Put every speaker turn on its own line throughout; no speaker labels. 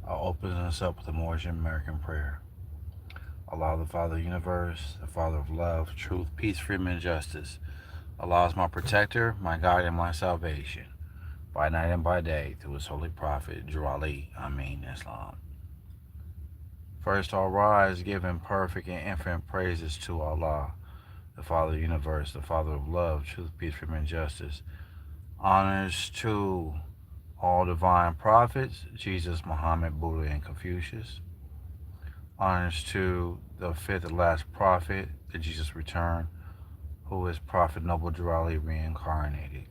I'll open us up with a Moorish American prayer. Allah, the Father of the universe, the Father of love, truth, peace, freedom, and justice. Allah is my protector, my guide, and my salvation, by night and by day, through His holy prophet, Drew Ali, Amin, Islam. First, I'll rise, giving perfect and infinite praises to Allah, the Father of the universe, the Father of love, truth, peace, freedom, and justice. Honors to all divine prophets, Jesus, Muhammad, Buddha, and Confucius. Honors to the fifth and last prophet, the Jesus return, who is Prophet Noble Drew Ali reincarnated.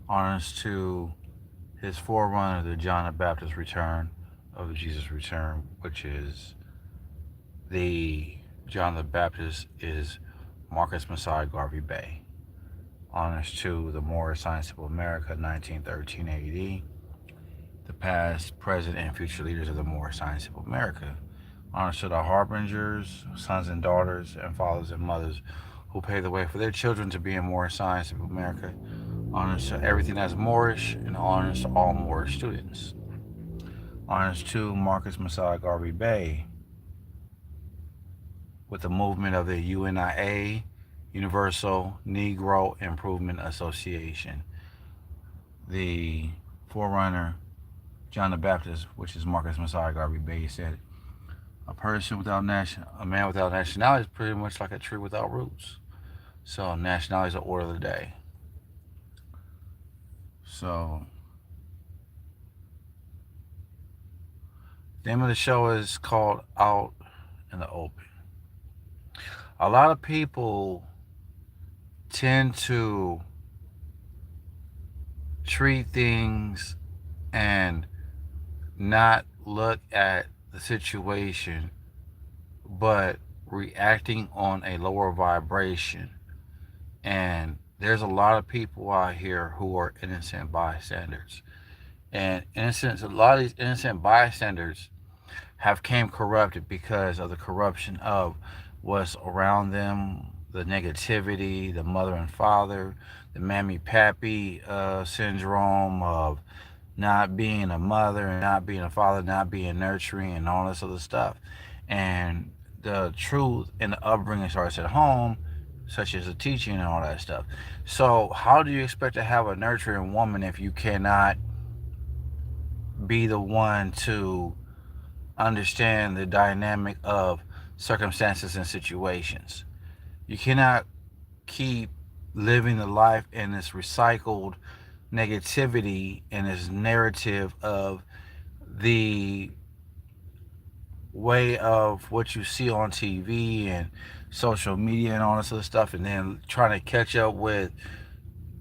Honors to his forerunner, the John the Baptist return of the Jesus return, which is the John the Baptist is Marcus Messiah Garvey Bay. Honors to the Moorish Science of America, 1913 AD, the past, present, and future leaders of the Moorish Science of America. Honors to the harbingers, sons and daughters, and fathers and mothers who paved the way for their children to be in Moorish Science of America. Honors to everything that's Moorish, and honors to all Moorish students. Honors to Marcus Messiah Garvey Bay with the movement of the UNIA, Universal Negro Improvement Association. The forerunner, John the Baptist, which is Marcus Messiah Garvey Bay, said, a man without nationality is pretty much like a tree without roots. So nationality is the order of the day. So the name of the show is called Out in the Open. A lot of people tend to treat things and not look at the situation, but reacting on a lower vibration. And there's a lot of people out here who are innocent bystanders. And a lot of these innocent bystanders have came corrupted because of the corruption of what's around them, the negativity, the mother and father, the mammy pappy syndrome of not being a mother and not being a father, not being nurturing, and all this other stuff. And the truth and the upbringing starts at home, such as the teaching and all that stuff. So, how do you expect to have a nurturing woman if you cannot be the one to understand the dynamic of circumstances and situations? You cannot keep living the life in this recycled negativity and this narrative of the way of what you see on TV and social media and all this other stuff, and then trying to catch up with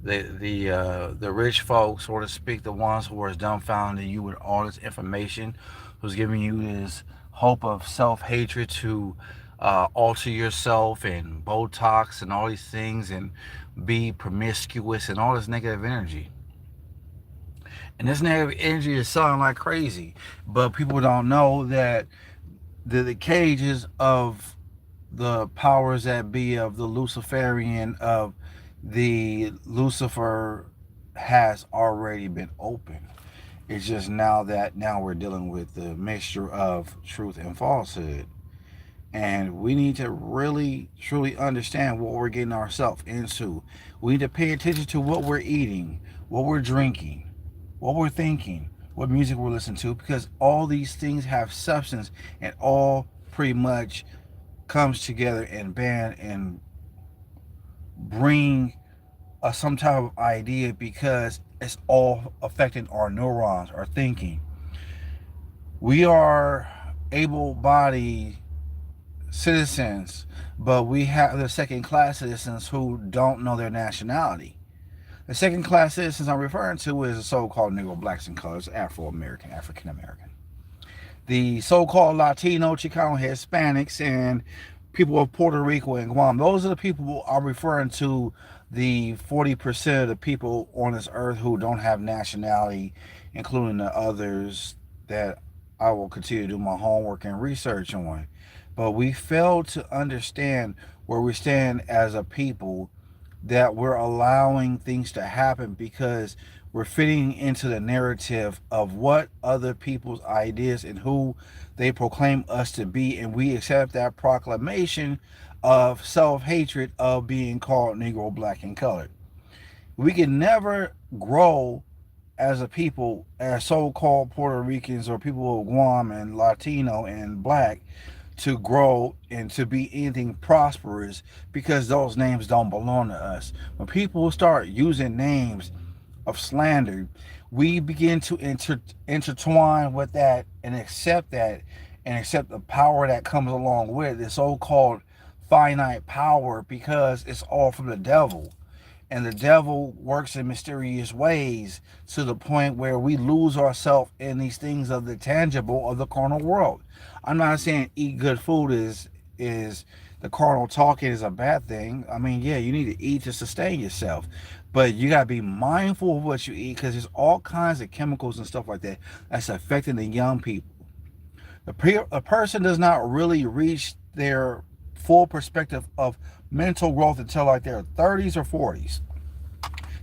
the rich folks, so to speak, the ones who are dumbfounding you with all this information, who's giving you this hope of self hatred to alter yourself and Botox and all these things and be promiscuous and all this negative energy. And this negative energy is selling like crazy, but people don't know that the cages of the powers that be of the Luciferian of the Lucifer has already been opened. It's just now we're dealing with the mixture of truth and falsehood. And we need to really truly understand what we're getting ourselves into. We need to pay attention to what we're eating, what we're drinking, what we're thinking, what music we're listening to, because all these things have substance and all pretty much comes together and band and bring some type of idea, because it's all affecting our neurons, our thinking. We are able-bodied citizens, but we have the second-class citizens who don't know their nationality. The second-class citizens I'm referring to is the so-called Negro, blacks, and colors, Afro-American, African-American. The so-called Latino, Chicano, Hispanics, and people of Puerto Rico and Guam. Those are the people I'm referring to, the 40% of the people on this earth who don't have nationality, including the others that I will continue to do my homework and research on. But we fail to understand where we stand as a people that we're allowing things to happen because we're fitting into the narrative of what other people's ideas and who they proclaim us to be, and we accept that proclamation of self-hatred of being called Negro, Black, and Colored. We can never grow as a people, as so-called Puerto Ricans or people of Guam and Latino and Black, to grow and to be anything prosperous because those names don't belong to us. When people start using names of slander, we begin to intertwine with that and accept the power that comes along with the so-called finite power, because it's all from the devil. And the devil works in mysterious ways to the point where we lose ourselves in these things of the tangible of the carnal world. I'm not saying eat good food is the carnal talking is a bad thing. I mean, yeah, you need to eat to sustain yourself, but you gotta be mindful of what you eat because there's all kinds of chemicals and stuff like that that's affecting the young people. A person does not really reach their full perspective of mental growth until like their 30s or 40s.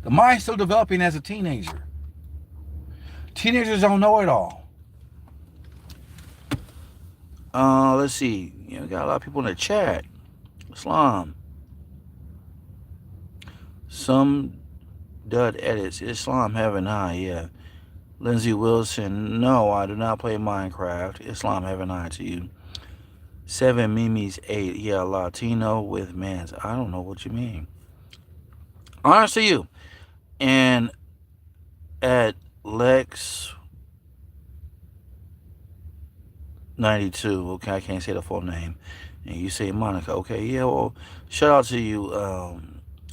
The mind's still developing as a teenager. Teenagers don't know it all. Let's see. You know, got a lot of people in the chat. Islam. Some dud edits. Islam heaven high, yeah. Lindsay Wilson, no, I do not play Minecraft. Islam heaven high to you. 7 Mimi's 8, yeah, Latino with mans. I don't know what you mean. Honest to you. And at Lex 92, okay, I can't say the full name. And you say Monica, okay, yeah, well, shout out to you,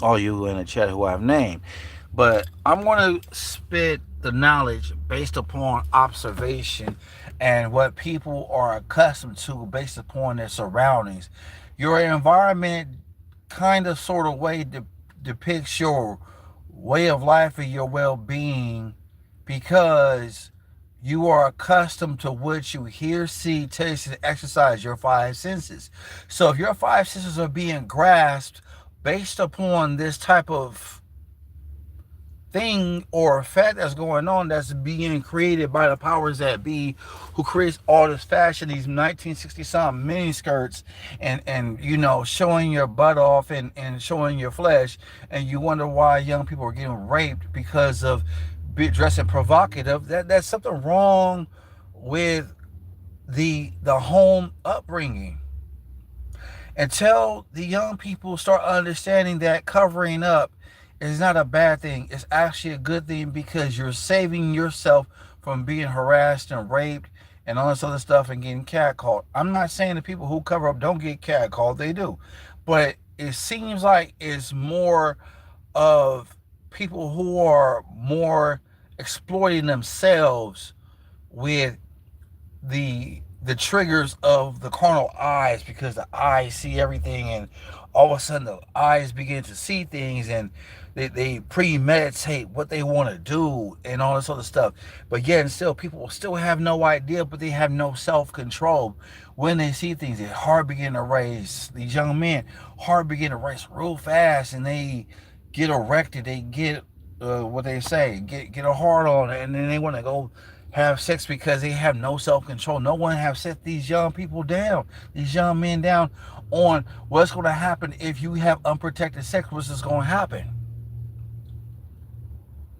all you in the chat who I've named. But I'm going to spit the knowledge based upon observation and what people are accustomed to based upon their surroundings. Your environment kind of sort of way depicts your way of life and your well-being, because you are accustomed to what you hear, see, taste, and exercise your five senses. So if your five senses are being grasped based upon this type of thing or effect that's going on, that's being created by the powers that be, who creates all this fashion, these 1960 something mini skirts, and you know, showing your butt off and showing your flesh, and you wonder why young people are getting raped because of dressing provocative. That's something wrong with the home upbringing. Until the young people start understanding that covering up is not a bad thing, it's actually a good thing, because you're saving yourself from being harassed and raped and all this other stuff and getting catcalled. I'm not saying the people who cover up don't get catcalled, they do. But it seems like it's more of people who are more exploiting themselves with the triggers of the carnal eyes, because the eyes see everything, and all of a sudden the eyes begin to see things, and they premeditate what they want to do and all this other stuff. But yet and still, people will still have no idea, but they have no self-control. When they see things, their heart begin to race. These young men, heart begin to race real fast, and they get erected. They get what they say, get a hard on, and then they want to go have sex because they have no self-control. No one have set these young people down, these young men down, on what's going to happen if you have unprotected sex. What's going to happen?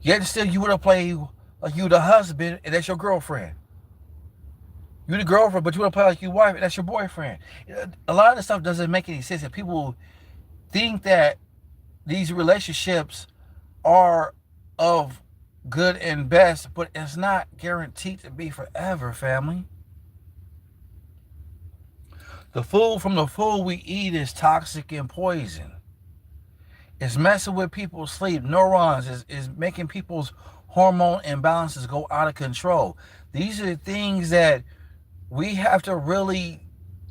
Yet still, you would have played like you the husband and that's your girlfriend. You the girlfriend, but you would have played like your wife and that's your boyfriend. A lot of the stuff doesn't make any sense, and people think that these relationships are of good and best, but it's not guaranteed to be forever, family. The food from the food we eat is toxic and poison. It's messing with people's sleep neurons, is making people's hormone imbalances go out of control. These are things that we have to really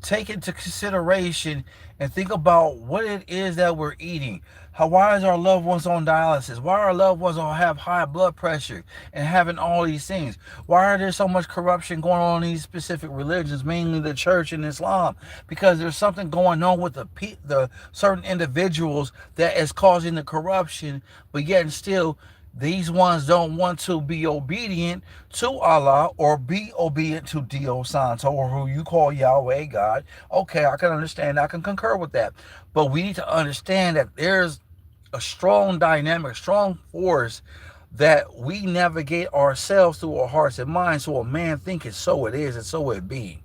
take into consideration and think about what it is that we're eating. Why is our loved ones on dialysis? Why are our loved ones on have high blood pressure and having all these things? Why are there so much corruption going on in these specific religions, mainly the church and Islam? Because there's something going on with the certain individuals that is causing the corruption, but yet and still these ones don't want to be obedient to Allah or be obedient to Dios Santo, or who you call Yahweh God. Okay, I can understand. I can concur with that. But we need to understand that there's a strong dynamic, strong force that we navigate ourselves through our hearts and minds. So a man thinketh, so it is, and so it be.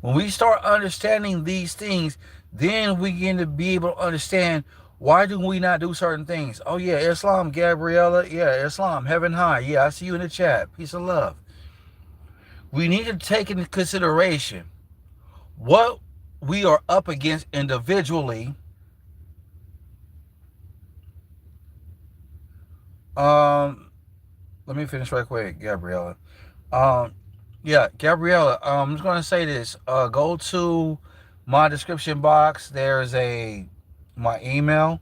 When we start understanding these things, then we begin to be able to understand, why do we not do certain things? Oh yeah, Islam, Gabriella. Yeah, Islam, heaven high. Yeah, I see you in the chat. Peace and love. We need to take into consideration what we are up against individually. Let me finish right quick, Gabriella. Yeah, Gabriella, I'm just gonna say this. Go to my description box. There's my email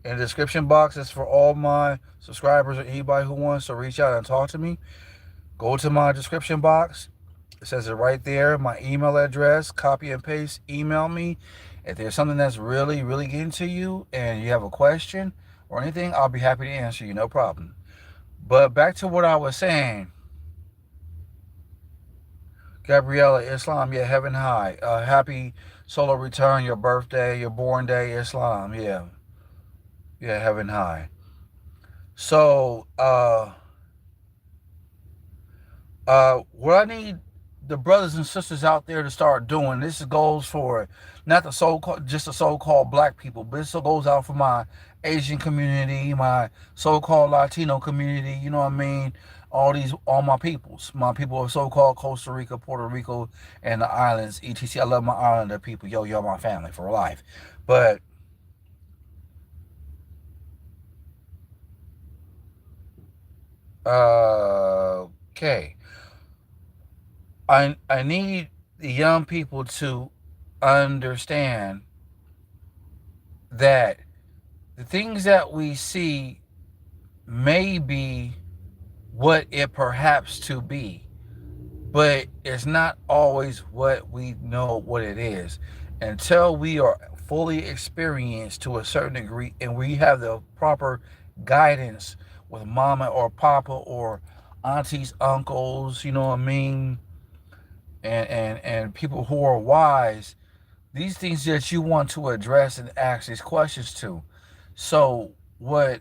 in the description box. It's for all my subscribers or anybody who wants to reach out and talk to me. Go to my description box. It says it right there. My email address. Copy and paste. Email me. If there's something that's really, really getting to you and you have a question or anything, I'll be happy to answer you. No problem. But back to what I was saying. Gabriella, Islam, yeah, heaven high. Happy solar return, your birthday, your born day, Islam, yeah. Yeah, heaven high. So, what I need the brothers and sisters out there to start doing, this goes for not the just the so-called black people, but this goes out for my Asian community, my so-called Latino community, you know what I mean? All my people of so-called Costa Rica, Puerto Rico, and the islands, etc. I love my islander people. Yo, y'all my family for life. But okay, I need the young people to understand that the things that we see may be what it perhaps to be, but it's not always what we know what it is until we are fully experienced to a certain degree and we have the proper guidance with mama or papa or aunties, uncles, you know what I mean, and people who are wise. These things that you want to address and ask these questions to. So what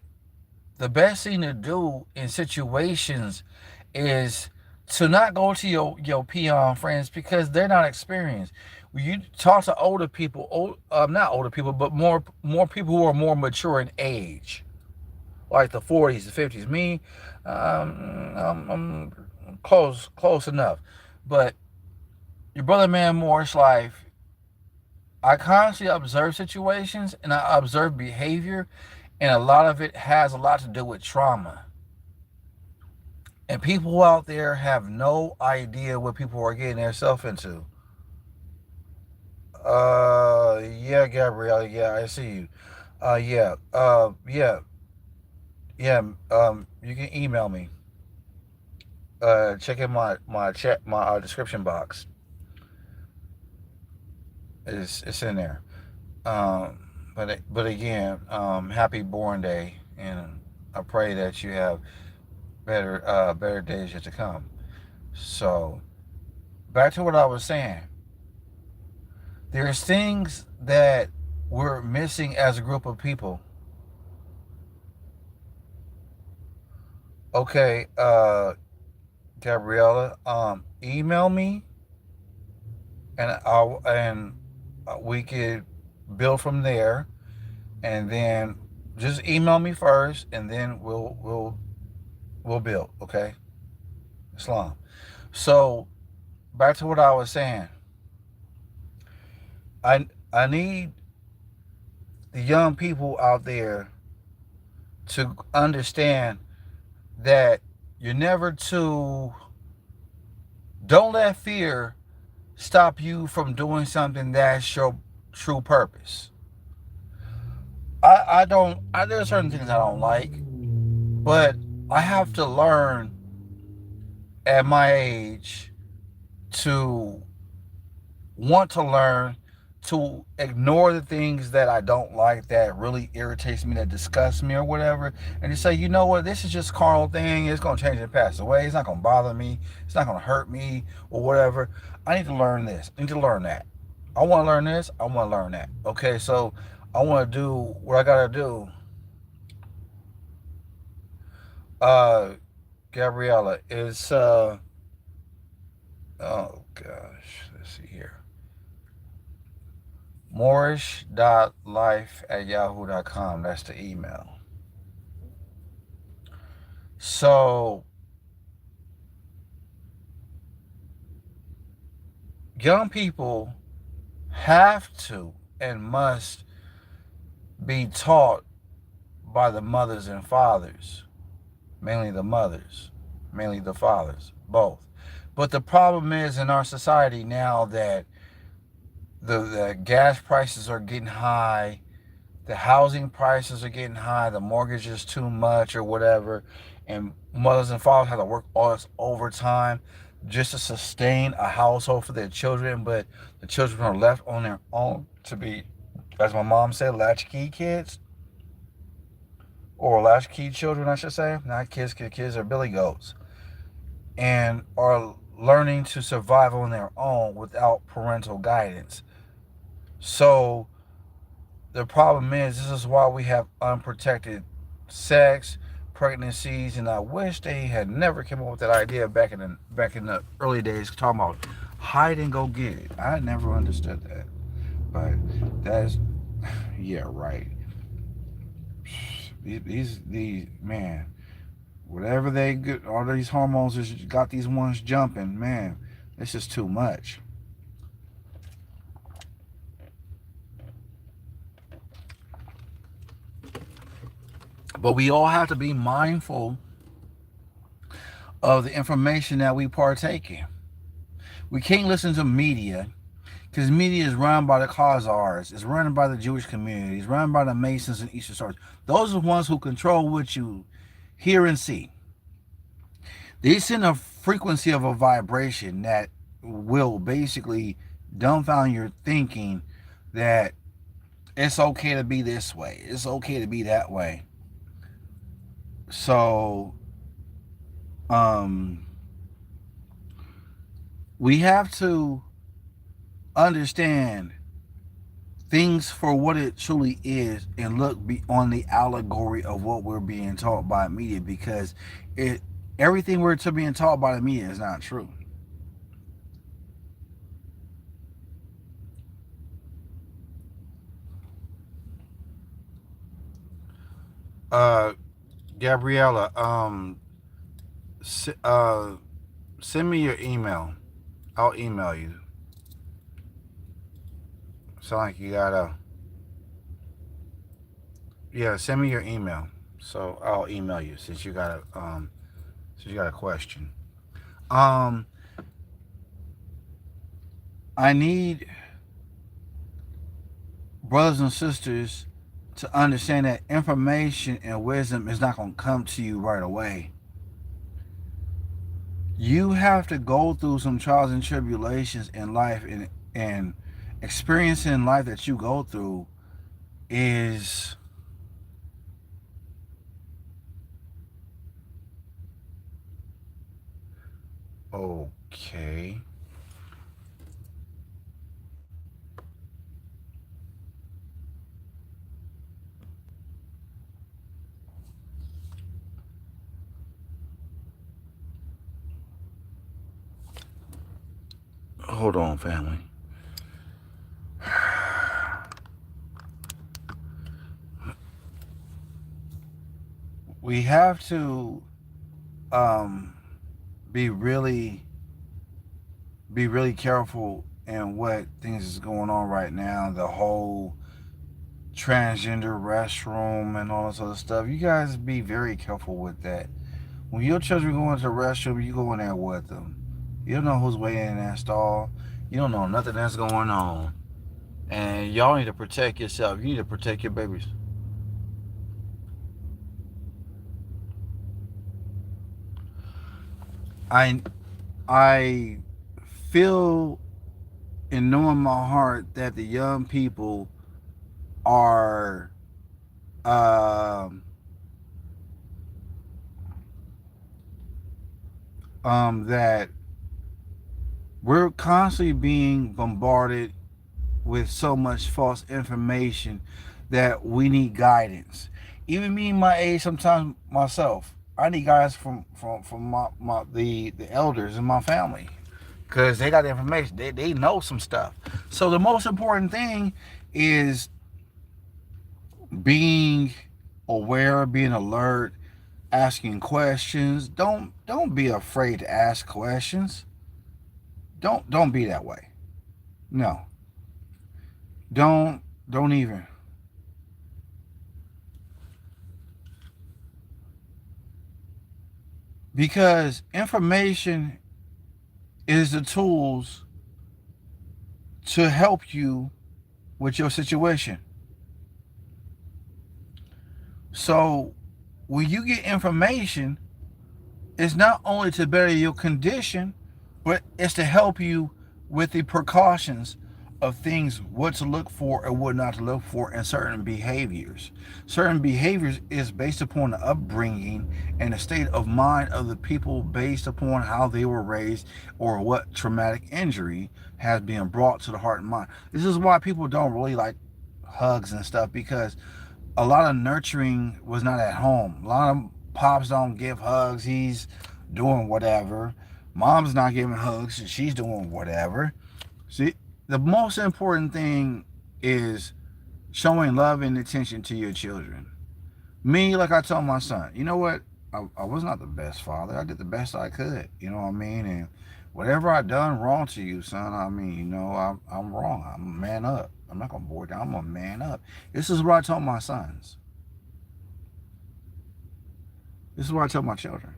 the best thing to do in situations is to not go to your peon friends because they're not experienced. When you talk to older people, not older people, but more people who are more mature in age, like the 40s, the 50s. Me, I'm close enough. But your brother man Moore's life, I constantly observe situations and I observe behavior, and a lot of it has a lot to do with trauma. And people out there have no idea what people are getting themselves into. Yeah, Gabrielle. Yeah, I see you. Yeah. Yeah. You can email me. Check in my chat, my description box. It's in there. But again, happy born day, and I pray that you have better days yet to come. So back to what I was saying. There's things that we're missing as a group of people. Okay, Gabriella, email me, and we could build from there, and then just email me first, and then we'll build. Okay, Islam. So back to what I was saying. I need the young people out there to understand that you're never to don't let fear stop you from doing something that's your true purpose. there are certain things I don't like, but I have to learn at my age to want to learn to ignore the things that I don't like, that really irritates me, that disgusts me or whatever, and to say, you know what, this is just a carnal thing. It's going to change and pass away. It's not going to bother me. It's not going to hurt me or whatever. I need to learn this. I need to learn that. I want to learn this. I want to learn that. Okay, so I want to do what I got to do. Gabriella, is, oh gosh, let's see here. Moorish.life@yahoo.com. That's the email. So, young people have to and must be taught by the mothers and fathers, mainly the mothers, mainly the fathers, both. But the problem is in our society now that the gas prices are getting high, the housing prices are getting high, the mortgage is too much or whatever, and mothers and fathers have to work all this overtime just to sustain a household for their children, but the children are left on their own to be, as my mom said, latchkey kids, or latchkey children, I should say. Not kids, kids are billy goats, and are learning to survive on their own without parental guidance. So the problem is, this is why we have unprotected sex, pregnancies, and I wish they had never came up with that idea back in the early days, talking about hide and go get it. I never understood that, but that's, yeah, right. These man, whatever they get, all these hormones just got these ones jumping, man. It's just too much. But we all have to be mindful of the information that we partake in. We can't listen to media, because media is run by the Khazars, it's run by the Jewish community, it's run by the Masons and Eastern Stars. Those are the ones who control what you hear and see. They send a frequency of a vibration that will basically dumbfound your thinking that it's okay to be this way, it's okay to be that way. So, we have to understand things for what it truly is and look beyond the allegory of what we're being taught by media, because everything we're being taught by the media is not true. Gabriella, send me your email. I'll email you. Sound like you gotta. Yeah, send me your email. So I'll email you since you got a question. I need brothers and sisters to understand that information and wisdom is not going to come to you right away. You have to go through some trials and tribulations in life, and experiencing life that you go through is okay. Hold on, family. We have to be really careful in what things is going on right now. The whole transgender restroom and all this other stuff. You guys be very careful with that. When your children go into the restroom, you go in there with them. You don't know who's waiting in that stall. You don't know nothing that's going on. And y'all need to protect yourself. You need to protect your babies. I I feel and know in my heart that the young people are um, that we're constantly being bombarded with so much false information that we need guidance. Even me, my age, sometimes myself, I need guidance from the elders in my family because they got the information. They know some stuff. So the most important thing is being aware, being alert, asking questions. Don't be afraid to ask questions. Don't be that way. No. Don't even. Because information is the tools to help you with your situation. So when you get information, it's not only to better your condition, but it's to help you with the precautions of things, what to look for and what not to look for in certain behaviors. Certain behaviors is based upon the upbringing and the state of mind of the people based upon how they were raised or what traumatic injury has been brought to the heart and mind. This is why people don't really like hugs and stuff, because a lot of nurturing was not at home. A lot of pops don't give hugs. He's doing whatever. Mom's not giving hugs. She's doing whatever. See, the most important thing is showing love and attention to your children. Me, like I told my son, you know what? I was not the best father. I did the best I could. You know what I mean? And whatever I done wrong to you, son, I mean, I'm wrong. I'm a man up. I'm not gonna board down. I'm a man up. This is what I told my sons. This is what I tell my children.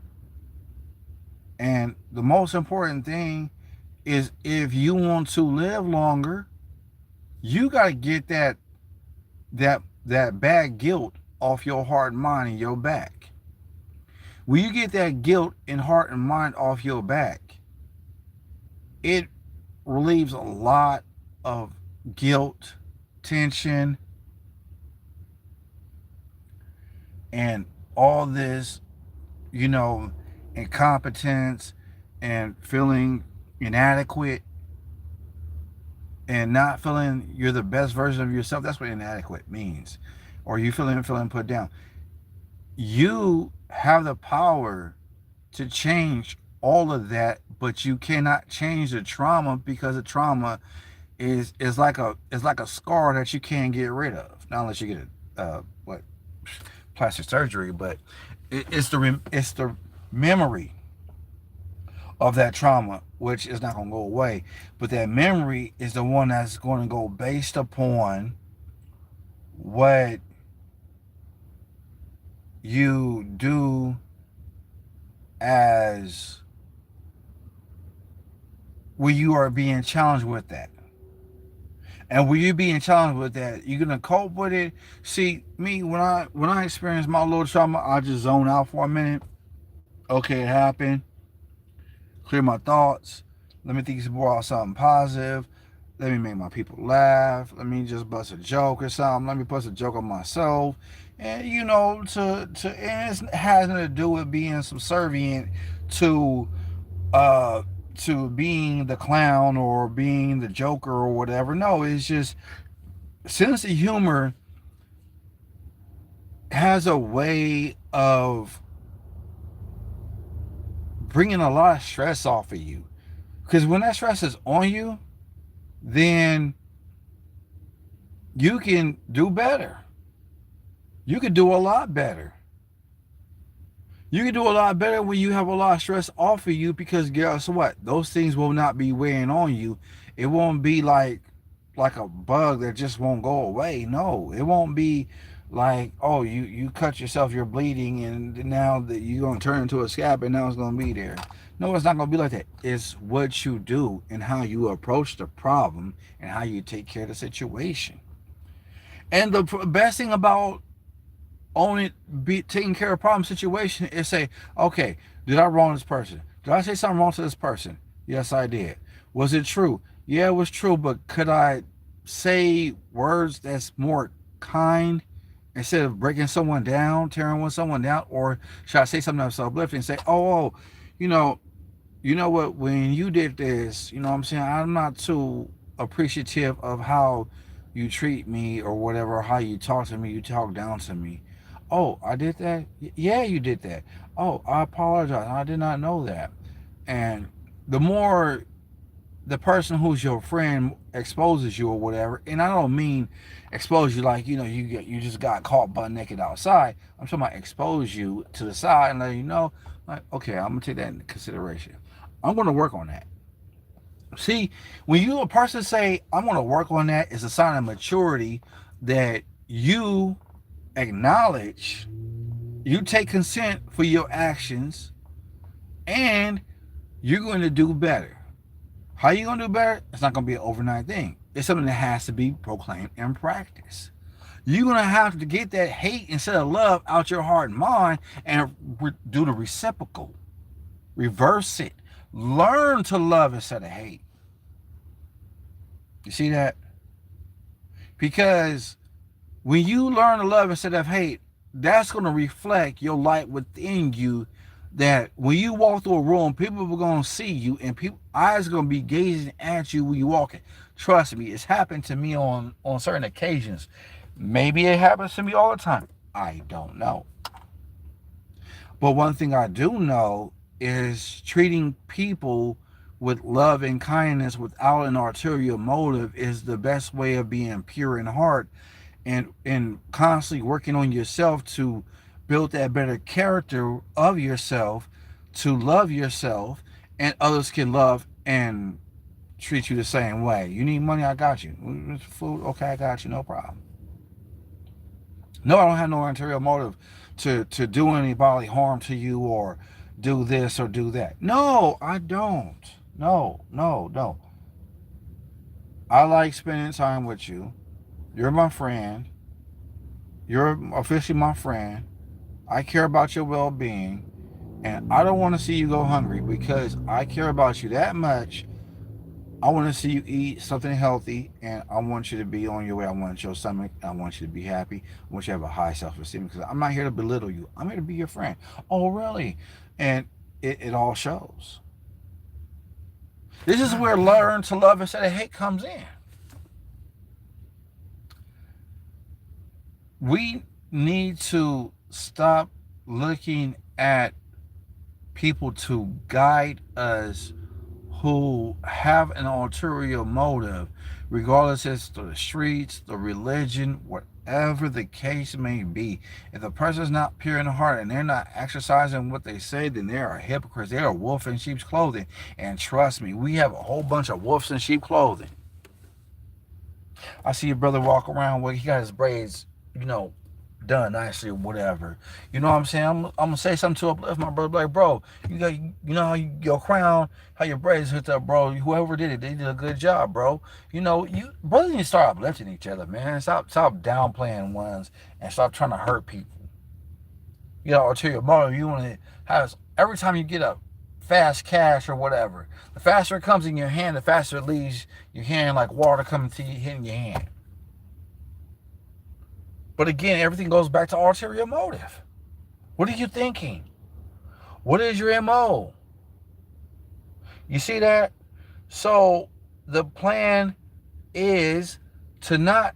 And the most important thing is, if you want to live longer, you got to get that bad guilt off your heart and mind and your back. When you get that guilt and heart and mind off your back, it relieves a lot of guilt, tension, and all this, incompetence and feeling inadequate and not feeling you're the best version of yourself. That's what inadequate means. Or you feeling put down. You have the power to change all of that, but you cannot change the trauma, because the trauma is like a scar that you can't get rid of. Not unless you get plastic surgery, but it's the memory of that trauma, which is not going to go away. But that memory is the one that's going to go based upon what you do as when you are being challenged with that. And when you're being challenged with that, you're gonna cope with it. See, me, when I experience my little trauma, I just zone out for a minute. Okay, it happened. Clear my thoughts. Let me think about something positive. Let me make my people laugh. Let me just bust a joke or something. Let me bust a joke on myself. And and it has nothing to do with being subservient to being the clown or being the joker or whatever. No, it's just sense of humor has a way of bringing a lot of stress off of you. Because when that stress is on you, then you can do better. You can do a lot better. You can do a lot better when you have a lot of stress off of you, because guess what? Those things will not be weighing on you. It won't be like a bug that just won't go away. No, it won't be like, oh, you cut yourself, you're bleeding, and now that you're going to turn into a scab and now it's going to be there. No, it's not going to be like that. It's what you do and how you approach the problem and how you take care of the situation. And the best thing about taking care of problem situation is say, okay, did I wrong this person? Did I say something wrong to this person? Yes, I did. Was it true? Yeah, it was true, but could I say words that's more kind instead of breaking someone down, tearing someone down? Or should I say something that's uplifting and say, oh, you know, you know what, when you did this, you know what I'm saying, I'm not too appreciative of how you treat me or whatever, how you talk to me, you talk down to me. Oh, I did that? Yeah, you did that. Oh, I apologize. I did not know that. And the more the person who's your friend exposes you or whatever, and I don't mean expose you like, you just got caught butt naked outside. I'm talking about expose you to the side and let you know, like, okay, I'm gonna take that into consideration. I'm gonna work on that. See, when you a person say, I'm gonna work on that, it's a sign of maturity that you acknowledge, you take consent for your actions, and you're going to do better. How are you going to do better? It's not going to be an overnight thing. It's something that has to be proclaimed and practiced. You're going to have to get that hate instead of love out your heart and mind and do the reciprocal. Reverse it. Learn to love instead of hate. You see that? Because when you learn to love instead of hate, that's going to reflect your light within you, that when you walk through a room, people are going to see you and people eyes are going to be gazing at you when you walking. Trust me, it's happened to me on certain occasions. Maybe it happens to me all the time. I don't know. But one thing I do know is treating people with love and kindness without an ulterior motive is the best way of being pure in heart, and constantly working on yourself to build that better character of yourself, to love yourself, and others can love and treat you the same way. You need money, I got you. Food, okay, I got you, no problem. No, I don't have no ulterior motive to do any bodily harm to you or do this or do that. No, I don't. No, no, no. I like spending time with you. You're my friend. You're officially my friend. I care about your well-being, and I don't want to see you go hungry because I care about you that much. I want to see you eat something healthy, and I want you to be on your way. I want your stomach. I want you to be happy. I want you to have a high self-esteem because I'm not here to belittle you. I'm here to be your friend. Oh, really? And it all shows. This is where learn to love instead of hate comes in. We need to stop looking at people to guide us who have an ulterior motive, regardless it's the streets, the religion, whatever the case may be. If the person's not pure in the heart and they're not exercising what they say, then they are hypocrites. They are wolf in sheep's clothing. And trust me, we have a whole bunch of wolves in sheep clothing. I see a brother walk around where he got his braids, done nicely or whatever. You know what I'm saying? I'm gonna say something to uplift my brother, like, bro, you got, how your crown, how your braids hooked up, bro. Whoever did it, they did a good job, bro. You brothers need to start uplifting each other, man. Stop downplaying ones and stop trying to hurt people. Ulterior motive. You want to have, every time you get a fast cash or whatever, the faster it comes in your hand, the faster it leaves your hand, like water coming to you, hitting your hand. But again, everything goes back to ulterior motive. What are you thinking? What is your MO? You see that? So the plan is to not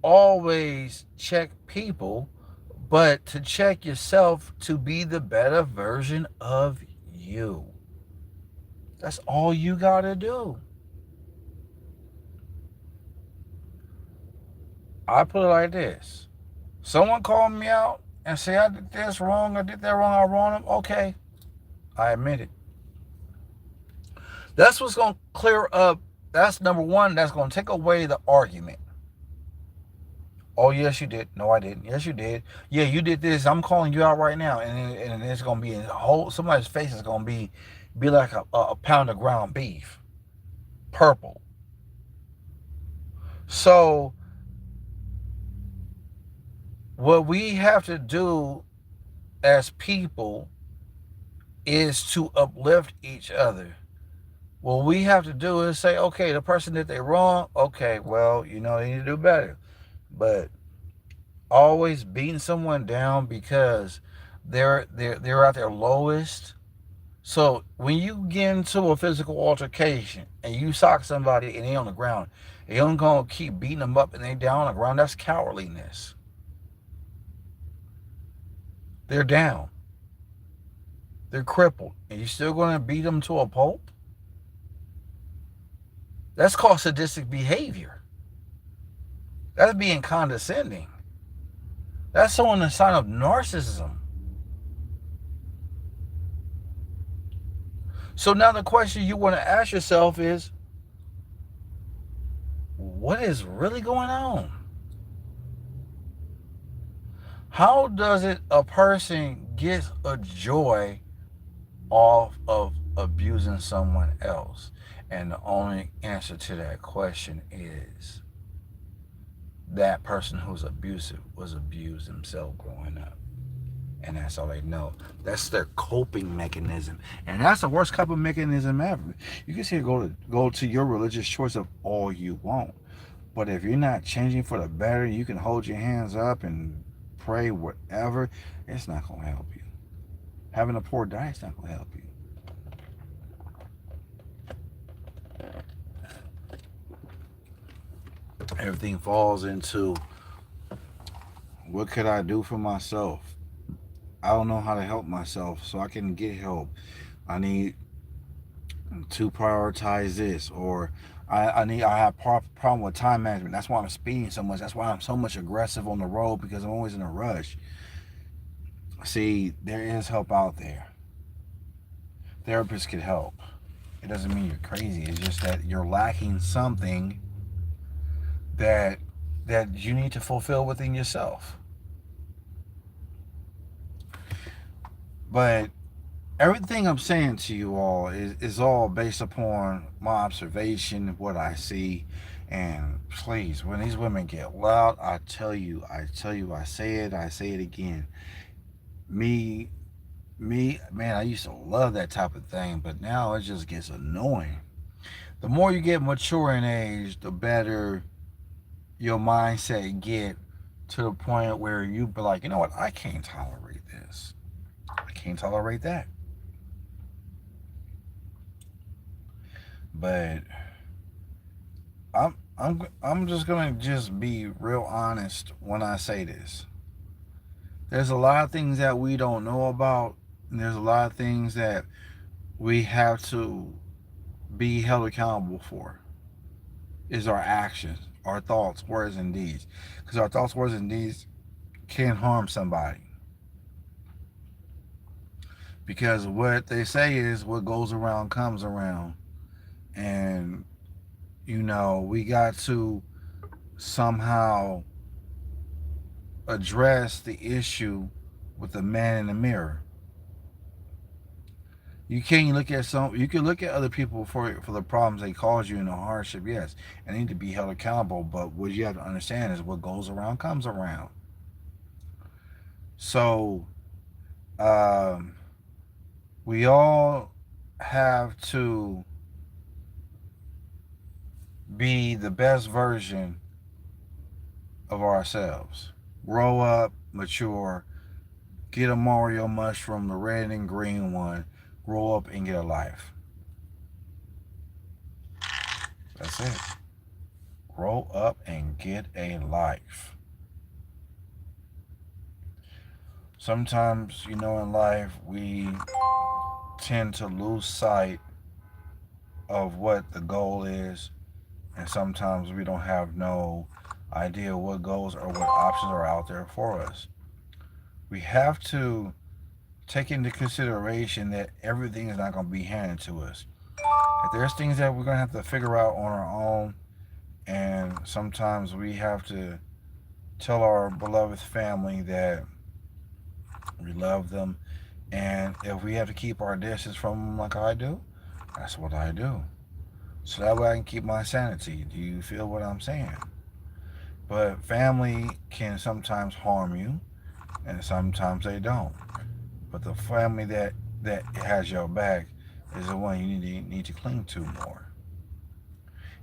always check people, but to check yourself to be the better version of you. That's all you gotta do. I put it like this. Someone called me out and say I did this wrong, I did that wrong, I wronged them. Okay, I admit it. That's what's going to clear up. That's number one. That's going to take away the argument. Oh, yes, you did. No, I didn't. Yes, you did. Yeah, you did this. I'm calling you out right now. And it's going to be somebody's face is going to be like a pound of ground beef. Purple. So what we have to do as people is to uplift each other. What we have to do is say, okay, the person that they wrong, okay, well, you know, they need to do better. But always beating someone down because they're at their lowest. So when you get into a physical altercation and you sock somebody and they on the ground, you don't gonna keep beating them up and they down on the ground. That's cowardliness. They're down. They're crippled. And you still gonna beat them to a pulp? That's called sadistic behavior. That's being condescending. That's showing a sign of narcissism. So now the question you want to ask yourself is, what is really going on? How does it a person gets a joy off of abusing someone else? And the only answer to that question is that person who's abusive was abused himself growing up. And that's all they know. That's their coping mechanism. And that's the worst coping mechanism ever. You can see go to your religious choice of all you want. But if you're not changing for the better, you can hold your hands up and pray whatever, it's not going to help you. Having a poor diet's not going to help you. Everything falls into, what could I do for myself? I don't know how to help myself, so I can get help. I need to prioritize this, or I have problem with time management. That's why I'm speeding so much. That's why I'm so much aggressive on the road, because I'm always in a rush. See, there is help out there. Therapists can help. It doesn't mean you're crazy. It's just that you're lacking something that you need to fulfill within yourself. But everything I'm saying to you all is all based upon my observation of what I see. And please, when these women get loud, I tell you, I say it again. Me, man, I used to love that type of thing, but now it just gets annoying. The more you get mature in age, the better your mindset get, to the point where you be like, you know what, I can't tolerate this. I can't tolerate that. But I'm just gonna just be real honest when I say this. There's a lot of things that we don't know about, and there's a lot of things that we have to be held accountable for. Is our actions, our thoughts, words, and deeds. Because our thoughts, words, and deeds can harm somebody. Because what they say is, what goes around comes around. And, you know, we got to somehow address the issue with the man in the mirror. You can't look at you can look at other people for the problems they cause you and the hardship, yes, and they need to be held accountable. But what you have to understand is, what goes around comes around. So we all have to be the best version of ourselves. Grow up, mature, get a Mario mushroom, the red and green one, grow up and get a life. That's it. Grow up and get a life. Sometimes, you know, in life, we tend to lose sight of what the goal is, and sometimes we don't have no idea what goals or what options are out there for us. We have to take into consideration that everything is not going to be handed to us. If there's things that we're going to have to figure out on our own, and sometimes we have to tell our beloved family that we love them, and if we have to keep our distance from them like I do, that's what I do. So that way I can keep my sanity. Do you feel what I'm saying? But family can sometimes harm you, and sometimes they don't. But the family that that has your back is the one you need to cling to more.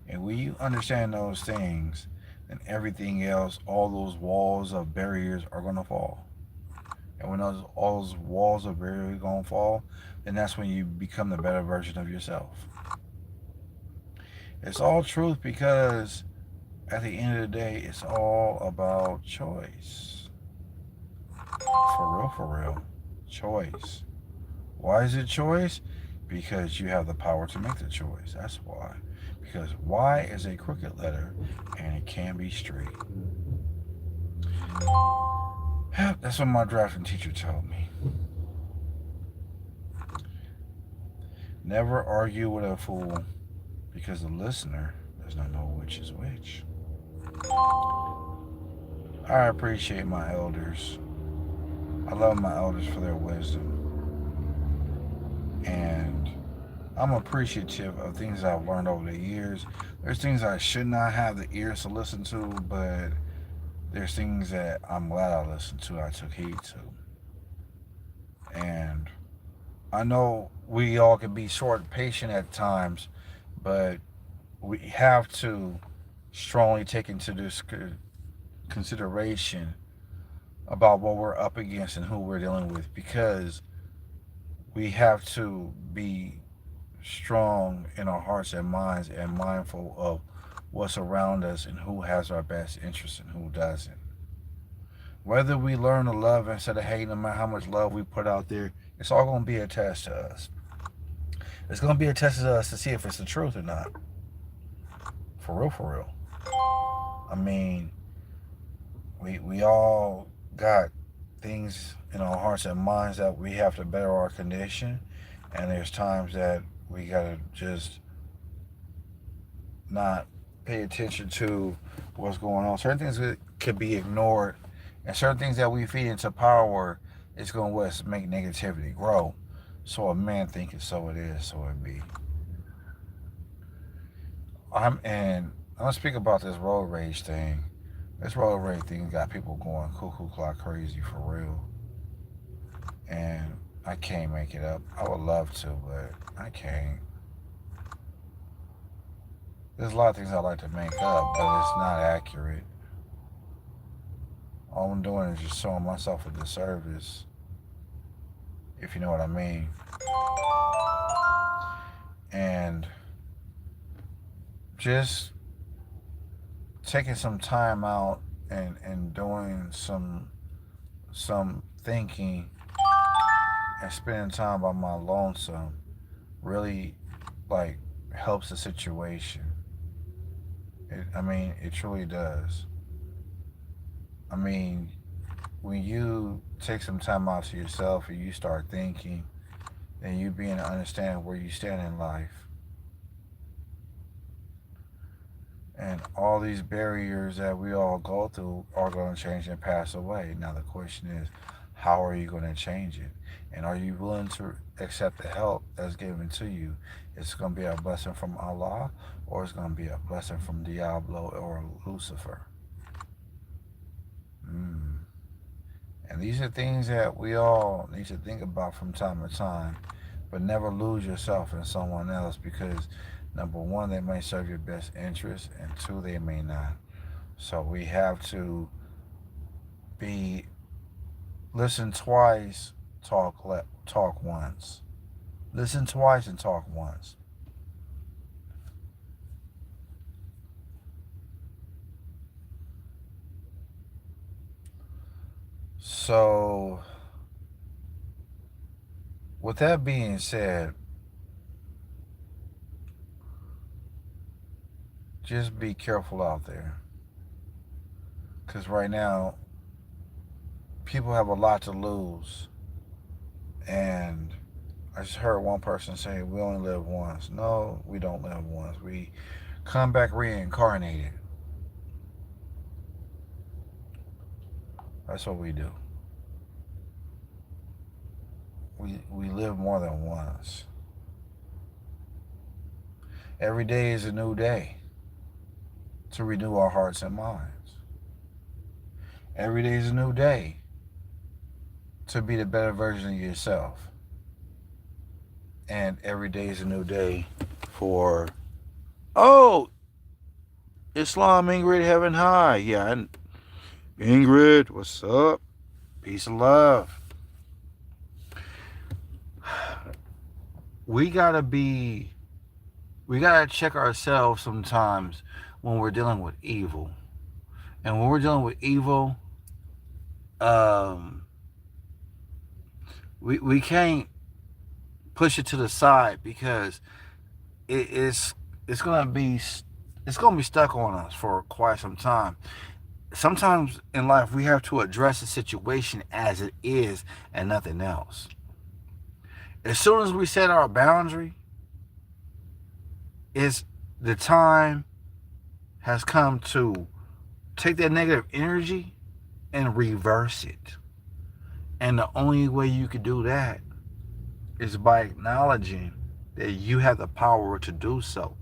And when you understand those things, then everything else, all those walls of barriers are going to fall. And when all those walls of barriers are going to fall, then that's when you become the better version of yourself. It's all truth because at the end of the day, it's all about choice. For real. Choice. Why is it choice? Because you have the power to make the choice. That's why. Because Y is a crooked letter and it can be straight. That's what my drafting teacher told me. Never argue with a fool because the listener does not know which is which. I appreciate my elders. I love my elders for their wisdom. And I'm appreciative of things I've learned over the years. There's things I should not have the ears to listen to, but there's things that I'm glad I listened to, I took heed to. And I know we all can be short and patient at times, but we have to strongly take into this consideration about what we're up against and who we're dealing with, because we have to be strong in our hearts and minds and mindful of what's around us and who has our best interest and who doesn't. Whether we learn to love instead of hate, no matter how much love we put out there, it's all going to be a test to us. It's going to be a test to us to see if it's the truth or not. For real, for real. I mean, we all got things in our hearts and minds that we have to better our condition, and there's times that we gotta just not pay attention to what's going on. Certain things that could be ignored, and certain things that we feed into power is going to make negativity grow. So a man thinketh, so it is, so it be. I'm gonna speak about this road rage thing. This road rage thing got people going cuckoo clock crazy for real. And I can't make it up. I would love to, but I can't. There's a lot of things I like to make up, but it's not accurate. All I'm doing is just showing myself a disservice, if you know what I mean. And just taking some time out and doing some thinking and spending time by my lonesome really like helps the situation. It truly does. I mean, when you take some time out to yourself and you start thinking, then you begin to understand where you stand in life. And all these barriers that we all go through are going to change and pass away. Now, the question is, how are you going to change it? And are you willing to accept the help that's given to you? It's going to be a blessing from Allah, or it's going to be a blessing from Diablo or Lucifer. And these are things that we all need to think about from time to time, but never lose yourself in someone else, because number one, they may serve your best interest, and two, they may not. So we have to be listen twice, talk once. Listen twice and talk once. So, with that being said, just be careful out there. Because right now, people have a lot to lose. And I just heard one person say, we only live once. No, we don't live once. We come back reincarnated. That's what we do. We live more than once. Every day is a new day to renew our hearts and minds. Every day is a new day to be the better version of yourself. And every day is a new day for, oh, Islam Ingrid Heaven High. Yeah, and Ingrid, what's up? Peace and love. We gotta check ourselves sometimes when we're dealing with evil. And when we're dealing with evil, we can't push it to the side because it's gonna be stuck on us for quite some time. Sometimes in life we have to address the situation as it is and nothing else. As soon as we set our boundary, is the time has come to take that negative energy and reverse it. And the only way you could do that is by acknowledging that you have the power to do so.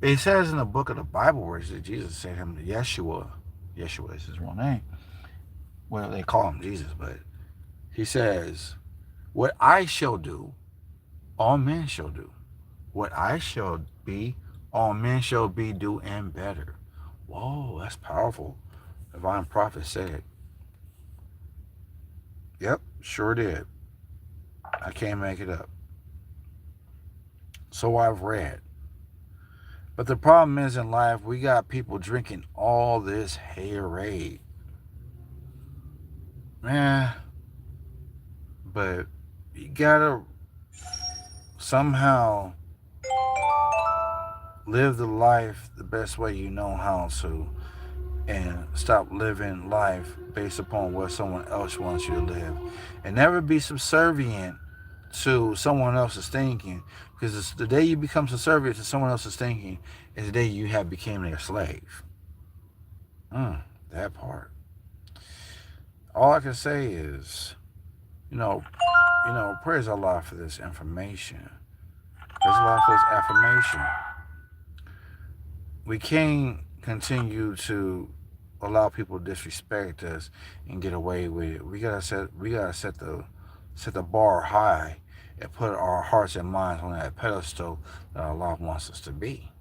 It says in the book of the Bible where Jesus said him to Yeshua is his real name. Well, they call him Jesus, but he says, what I shall do, all men shall do. What I shall be, all men shall be, do, and better. Whoa, that's powerful. Divine Prophet said it. Yep, sure did. I can't make it up. So I've read. But the problem is in life, we got people drinking all this haterade. Man, but you gotta somehow live the life the best way you know how to, and stop living life based upon what someone else wants you to live, and never be subservient to someone else's thinking, because the day you become subservient to someone else's thinking is the day you have become their slave. That part. All I can say is, praise Allah for this information. Praise Allah for this affirmation. We can't continue to allow people to disrespect us and get away with it. We gotta set the bar high and put our hearts and minds on that pedestal that Allah wants us to be,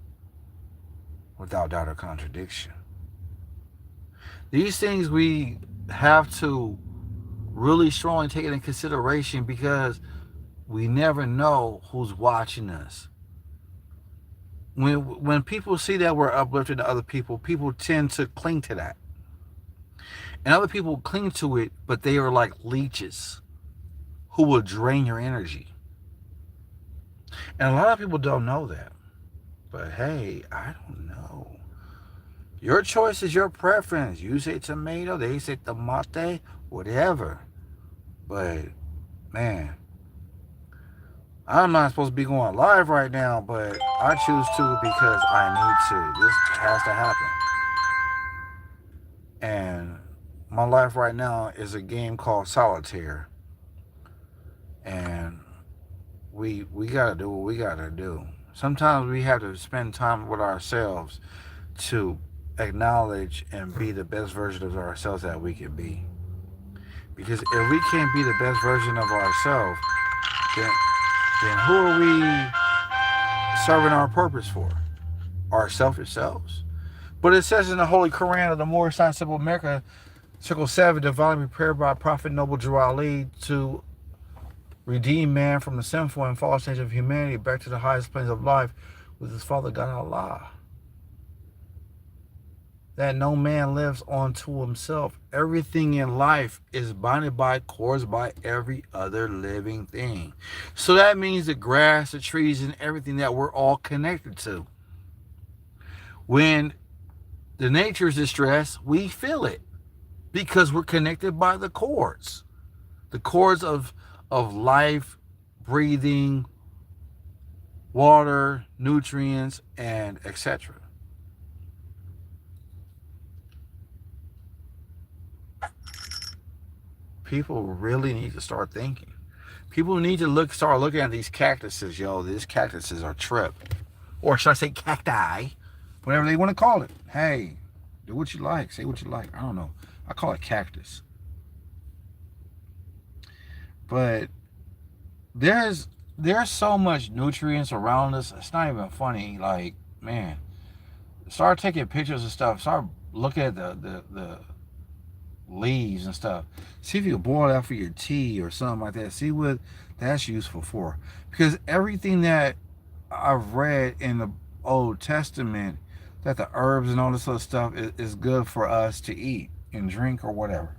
without doubt or contradiction. These things we have to really strongly take it in consideration, because we never know who's watching us. When people see that we're uplifting to other people, people tend to cling to that. And other people cling to it, but they are like leeches who will drain your energy. And a lot of people don't know that. But hey, I don't know. Your choice is your preference. You say tomato, they say tomate, whatever. But, man, I'm not supposed to be going live right now, but I choose to because I need to. This has to happen. And my life right now is a game called Solitaire. And we gotta do what we gotta do. Sometimes we have to spend time with ourselves to acknowledge and be the best version of ourselves that we can be. Because if we can't be the best version of ourselves, then who are we serving our purpose for? Our selfish selves? But it says in the Holy Quran of the Moorish Science Symbol America, Circle 7, divinely prepared by Prophet Noble Drew Ali to redeem man from the sinful and false nature of humanity back to the highest planes of life with his Father God Allah. That no man lives unto himself. Everything in life is bonded by cords by every other living thing. So that means the grass, the trees, and everything that we're all connected to. When the nature is distressed, we feel it because we're connected by the cords. The cords of life, breathing, water, nutrients, and etc. People really need to start thinking. People need to start looking at these cactuses, yo. These cactuses are trip. Or should I say cacti? Whatever they want to call it. Hey, do what you like. Say what you like. I don't know. I call it cactus. But there's there's so much nutrients around us. It's not even funny. Like, man, start taking pictures of stuff. Start looking at the leaves and stuff. See if you can boil that for your tea or something like that. See what that's useful for. Because everything that I've read in the Old Testament, that the herbs and all this other stuff is good for us to eat and drink or whatever.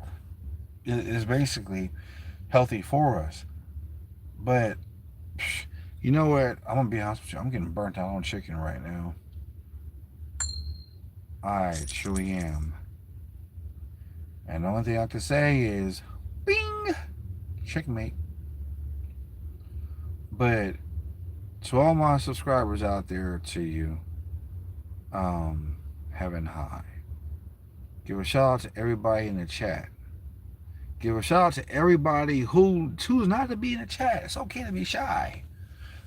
It is basically healthy for us. But you know what? I'm gonna be honest with you. I'm getting burnt out on chicken right now. I truly am. And the only thing I can say is, bing, checkmate. But to all my subscribers out there, to you, heaven high. Give a shout out to everybody in the chat. Give a shout out to everybody who choose not to be in the chat. It's okay to be shy.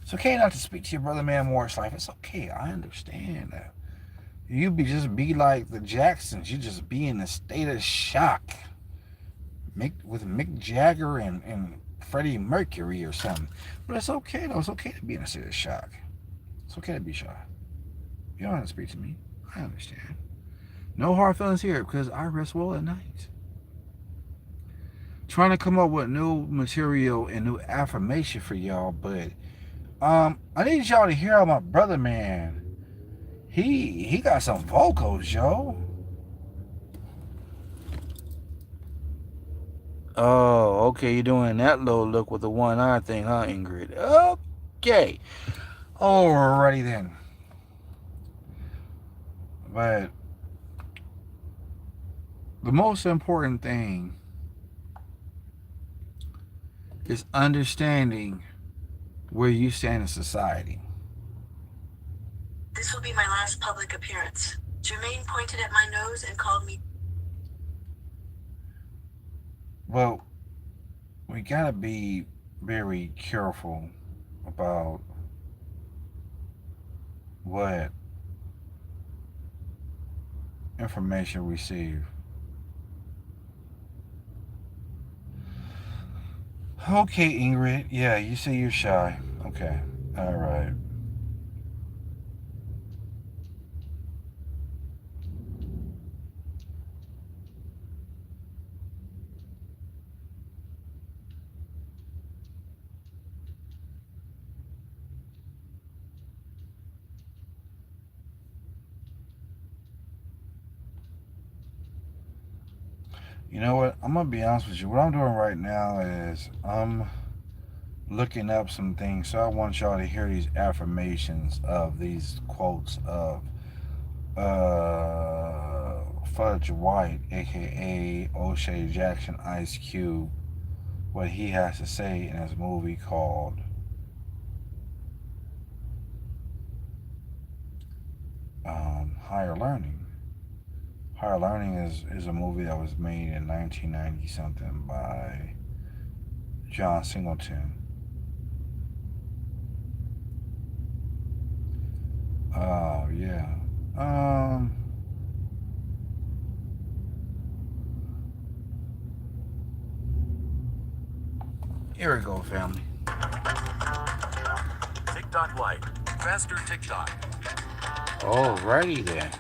It's okay not to speak to your brother, man, more. It's life. It's okay. I understand that. You be like the Jacksons. You just be in a state of shock. With Mick Jagger and Freddie Mercury or something. But it's okay though. It's okay to be in a state of shock. It's okay to be shy. You don't have to speak to me. I understand. No hard feelings here because I rest well at night. Trying to come up with new material and new affirmation for y'all, but I need y'all to hear out my brother, man. He got some vocals, yo. Oh, okay, you're doing that little look with the one eye thing, huh, Ingrid? Okay. Alrighty then. But the most important thing is understanding where you stand in society.
This will be my last public appearance. Jermaine pointed at my nose and called me.
Well, we gotta be very careful about what information we receive. Okay, Ingrid. Yeah, you say you're shy. Okay. All right. You know what? I'm gonna be honest with you. What I'm doing right now is I'm looking up some things. So I want y'all to hear these affirmations of these quotes of Fudge White, aka O'Shea Jackson, Ice Cube, what he has to say in his movie called Higher Learning. Higher Learning is a movie that was made in 1990 something by John Singleton. Oh yeah. Here we go, family.
TikTok Lite. Faster TikTok.
Alrighty then.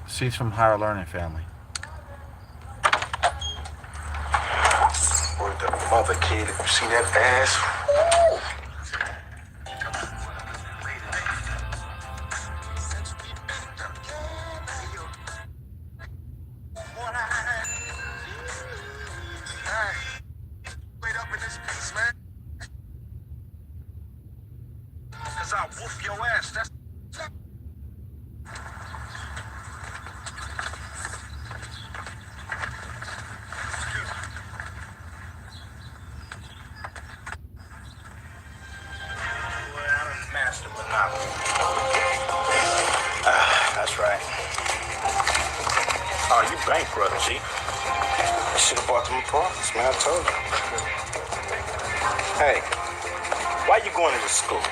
She's from Higher Learning, family.
Word the mother, kid. If you see that ass, wait up in this piece, man. Cause I'll whoop your ass. That's master monopoly. That's right. Oh, you bankrupt, G. I should have bought them apartments, man. I told you. Hey, why you going to this school?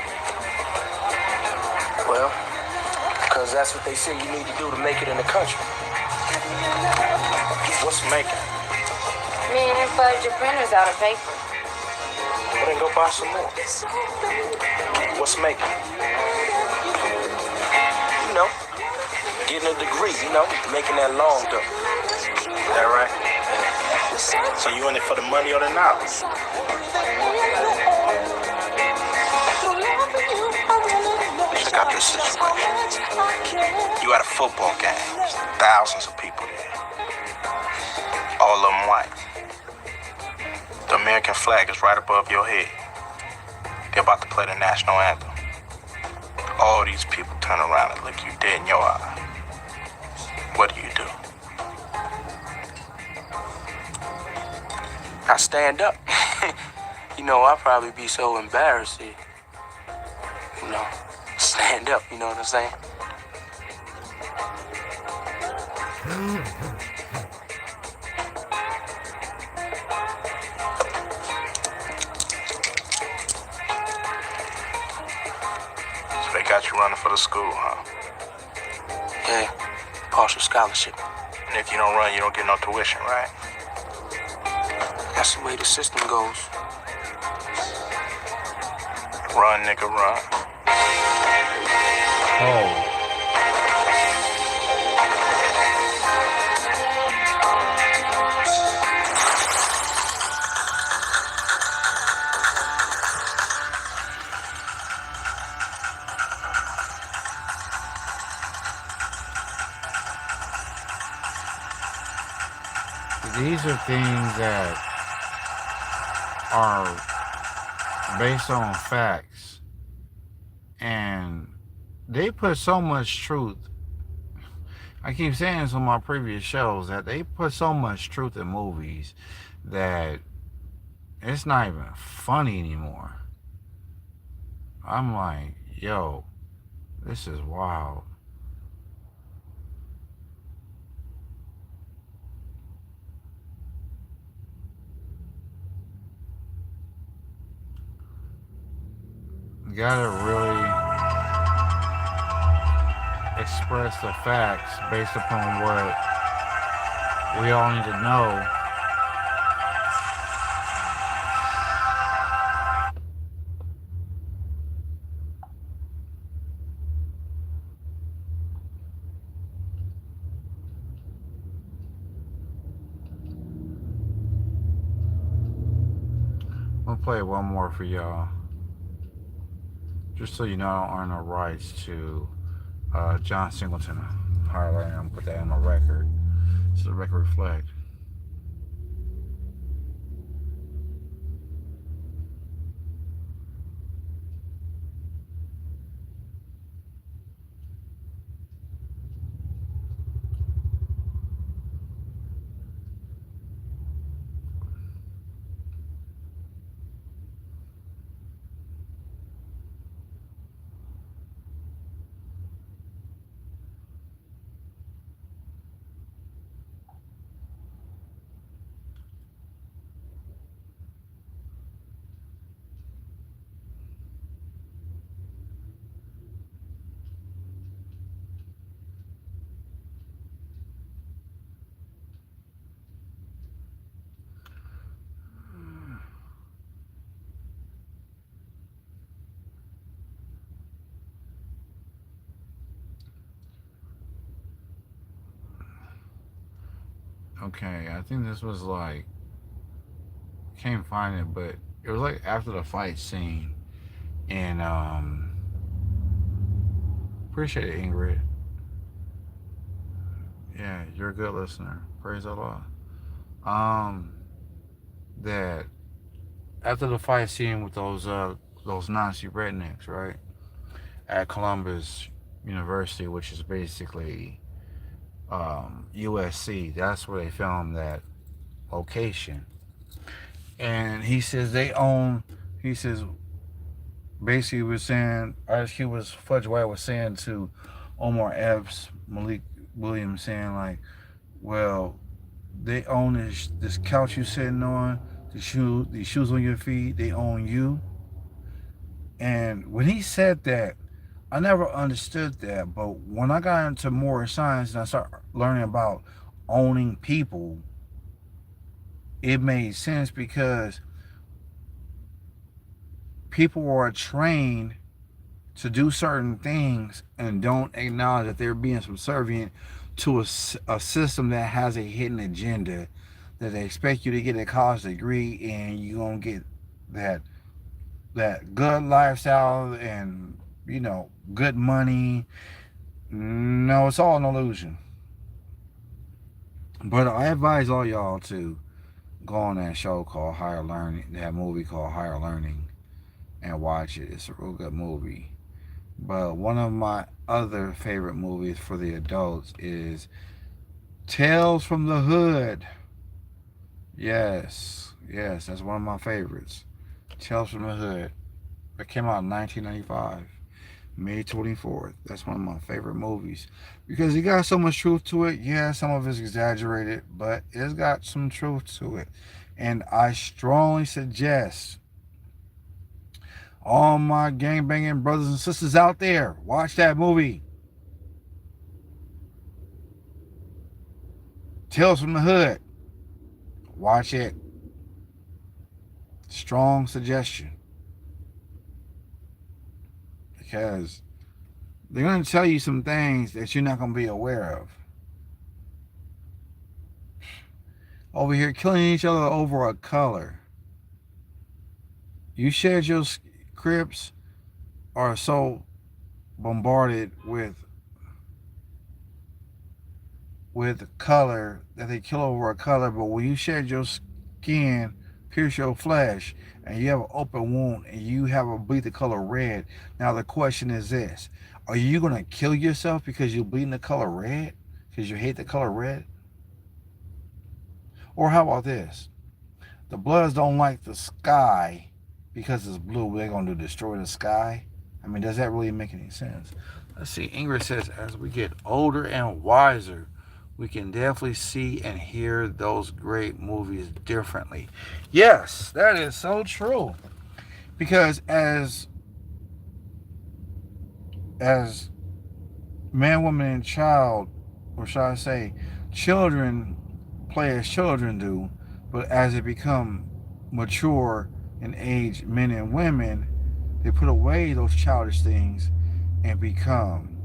Well, Because that's what they say you need to do to make it in the country.
What's making?
Man, fudge, your printer's out of paper.
Well, then go buy some more. What's making?
You know, getting a degree, you know, making that long though.
That right? So you in it for the money or the knowledge? Check out this situation. You at a football game. Thousands of people there. All of them white. The American flag is right above your head. They're about to play the national anthem. All these people turn around and look you dead in your eye. What do you do?
I stand up. You know, I'll probably be so embarrassed. You know, stand up, you know what I'm saying?
So they got you running for the school, huh?
Yeah, partial scholarship.
And if you don't run, you don't get no tuition, right?
That's the way the system goes.
Run, nigga, run.
Oh. These are things that are based on facts, and they put so much truth. I keep saying this on my previous shows that they put so much truth in movies that it's not even funny anymore. I'm like, yo, this is wild. You gotta really express the facts based upon what we all need to know. I'm gonna play one more for y'all. Just so you know, I don't earn no rights to John Singleton. Highlight, I'm gonna put that on my record so the record reflect. Okay, I think this was like, can't find it, but it was like after the fight scene, and appreciate it, Ingrid. Yeah, you're a good listener. Praise Allah. That after the fight scene with those Nazi rednecks, right, at Columbus University, which is basically USC. That's where they filmed that location. And he says they own. He says basically was saying Ice Cube was Fudge White was saying to Omar Epps, Malik Williams, saying like, well, they own this couch you sitting on, these shoes on your feet, they own you. And when he said that, I never understood that, but when I got into more science and I started learning about owning people, it made sense because people are trained to do certain things and don't acknowledge that they're being subservient to a system that has a hidden agenda, that they expect you to get a college degree and you're going to get that good lifestyle and, good money. No, it's all an illusion. But I advise all y'all to go on that show called Higher Learning, that movie called Higher Learning, and watch it. It's a real good movie. But one of my other favorite movies for the adults is Tales from the Hood. Yes, that's one of my favorites. Tales from the Hood. It came out in 1995, May 24th. That's one of my favorite movies because it got so much truth to it. Yeah, some of it's exaggerated, but it's got some truth to it. And I strongly suggest all my gangbanging brothers and sisters out there, watch that movie. Tales from the Hood. Watch it. Strong suggestion. Because they're going to tell you some things that you're not going to be aware of. Over here killing each other over a color. You shed your Crips are so bombarded with color that they kill over a color, but when you shed your skin, pierce your flesh, and you have an open wound and you have a bleed the color red, now the question is this: are you going to kill yourself because you're bleeding the color red, because you hate the color red? Or how about this: the Bloods don't like the sky because it's blue, they're going to destroy the sky? I mean, does that really make any sense? Let's see. Ingrid says, as we get older and wiser, we can definitely see and hear those great movies differently. Yes, that is so true. Because as man, woman, and child, or should I say, children play as children do, but as they become mature in age, men and women, they put away those childish things and become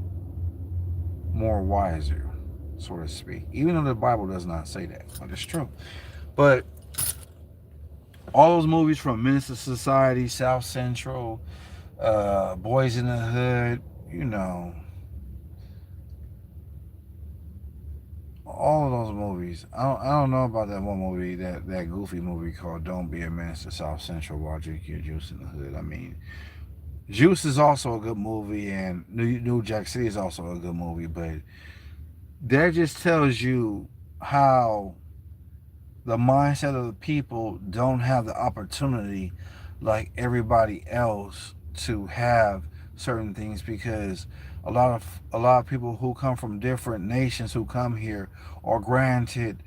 more wiser, so to speak. Even though the Bible does not say that, but it's true. But all those movies from Menace to Society, South Central, Boys in the Hood, all of those movies. I don't know about that one movie, that goofy movie called Don't Be a Menace to South Central while drinking your juice in the hood. I mean, Juice is also a good movie, and New Jack City is also a good movie, but that just tells you how the mindset of the people don't have the opportunity like everybody else to have certain things, because a lot of people who come from different nations who come here are granted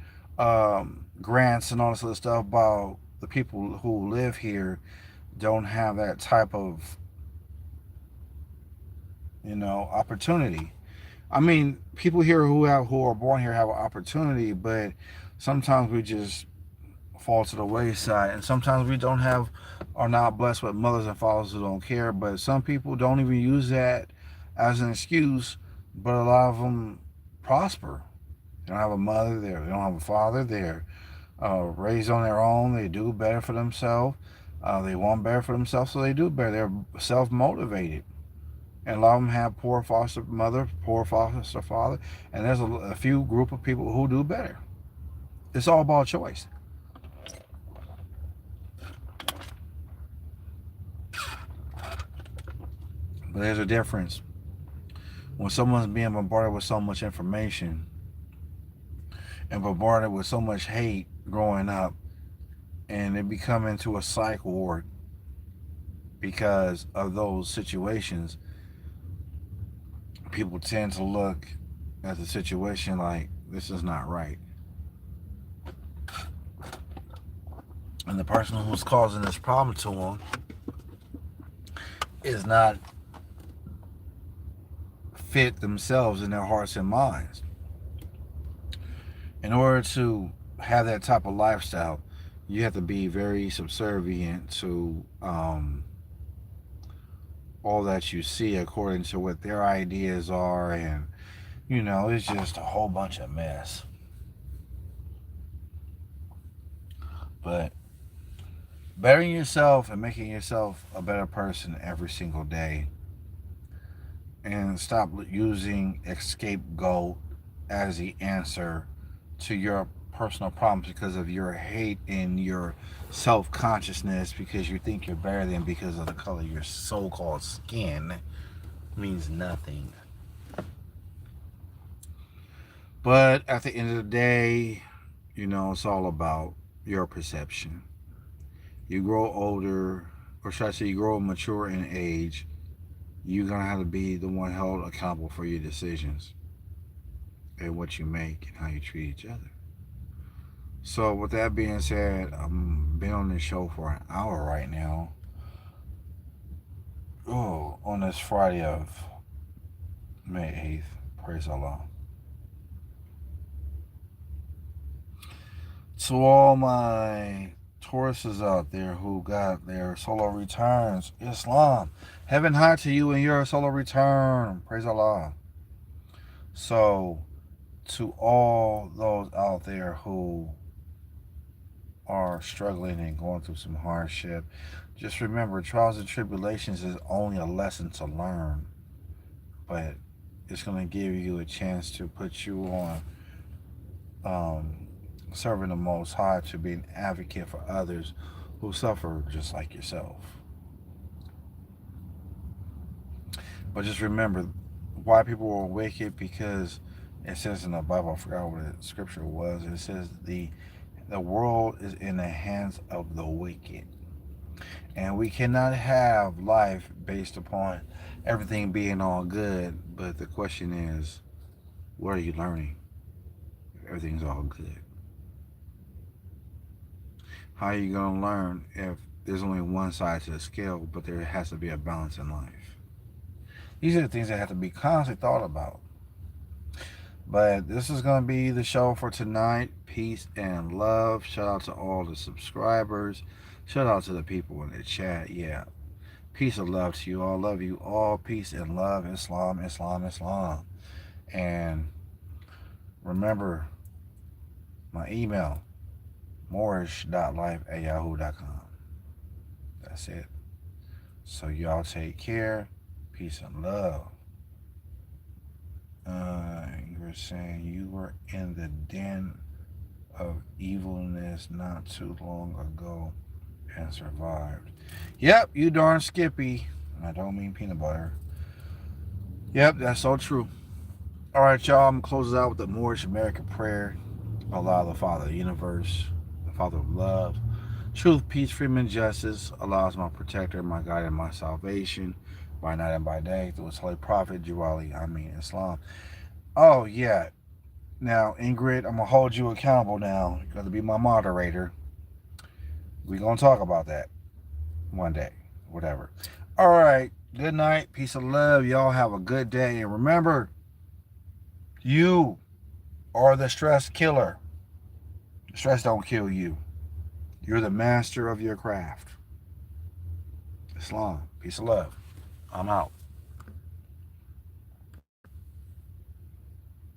grants and all this other stuff, while the people who live here don't have that type of opportunity. I mean, people here who are born here have an opportunity, but sometimes we just fall to the wayside, and sometimes we are not blessed with mothers and fathers who don't care. But some people don't even use that as an excuse, but a lot of them prosper. They don't have a mother there, they don't have a father there, raised on their own. They do better for themselves, they want better for themselves, so they do better. They're self-motivated. And a lot of them have poor foster mother, poor foster father, and there's a few group of people who do better. It's all about choice. But there's a difference when someone's being bombarded with so much information and bombarded with so much hate growing up, and they become into a psych ward because of those situations. People tend to look at the situation like, this is not right. And the person who's causing this problem to them is not fit themselves in their hearts and minds. In order to have that type of lifestyle, you have to be very subservient to all that you see according to what their ideas are, and it's just a whole bunch of mess. But bettering yourself and making yourself a better person every single day, and stop using scapegoat as the answer to your personal problems because of your hate and your self-consciousness, because you think you're better than because of the color of your so-called skin, means nothing. But at the end of the day, it's all about your perception. You grow older, or should I say you grow mature in age, you're going to have to be the one held accountable for your decisions and what you make and how you treat each other. So with that being said, I've been on this show for an hour right now. Oh, on this Friday of May 8th. Praise Allah. To all my Tauruses out there who got their solar returns, Islam, heaven high to you in your solar return. Praise Allah. So, to all those out there who are struggling and going through some hardship, just remember, trials and tribulations is only a lesson to learn, but it's going to give you a chance to put you on serving the Most High, to be an advocate for others who suffer just like yourself. But just remember why people were wicked, because it says in the Bible, I forgot what the scripture was, it says the world is in the hands of the wicked. And we cannot have life based upon everything being all good. But the question is, what are you learning if everything's all good? How are you going to learn if there's only one side to the scale, but there has to be a balance in life? These are the things that have to be constantly thought about. But this is going to be the show for tonight. Peace and love. Shout out to all the subscribers. Shout out to the people in the chat. Yeah. Peace and love to you all. Love you all. Peace and love. Islam, Islam, Islam. And remember my email, moorish.life@yahoo.com. That's it. So y'all take care. Peace and love. You were saying you were in the den of evilness not too long ago and survived. Yep, you darn Skippy. And I don't mean peanut butter. Yep, that's so true. All right, y'all. I'm going to close it out with the Moorish American prayer. Allah, the Father of the universe, the Father of love, truth, peace, freedom, and justice. Allah is my protector, my guide, and my salvation, by night and by day, through his holy prophet, Jawali, Islam. Oh, yeah. Now, Ingrid, I'm going to hold you accountable now. You're going to be my moderator. We're going to talk about that one day. Whatever. All right. Good night. Peace and love. Y'all have a good day. And remember, you are the stress killer. Stress don't kill you. You're the master of your craft. Islam. Peace and love. I'm out.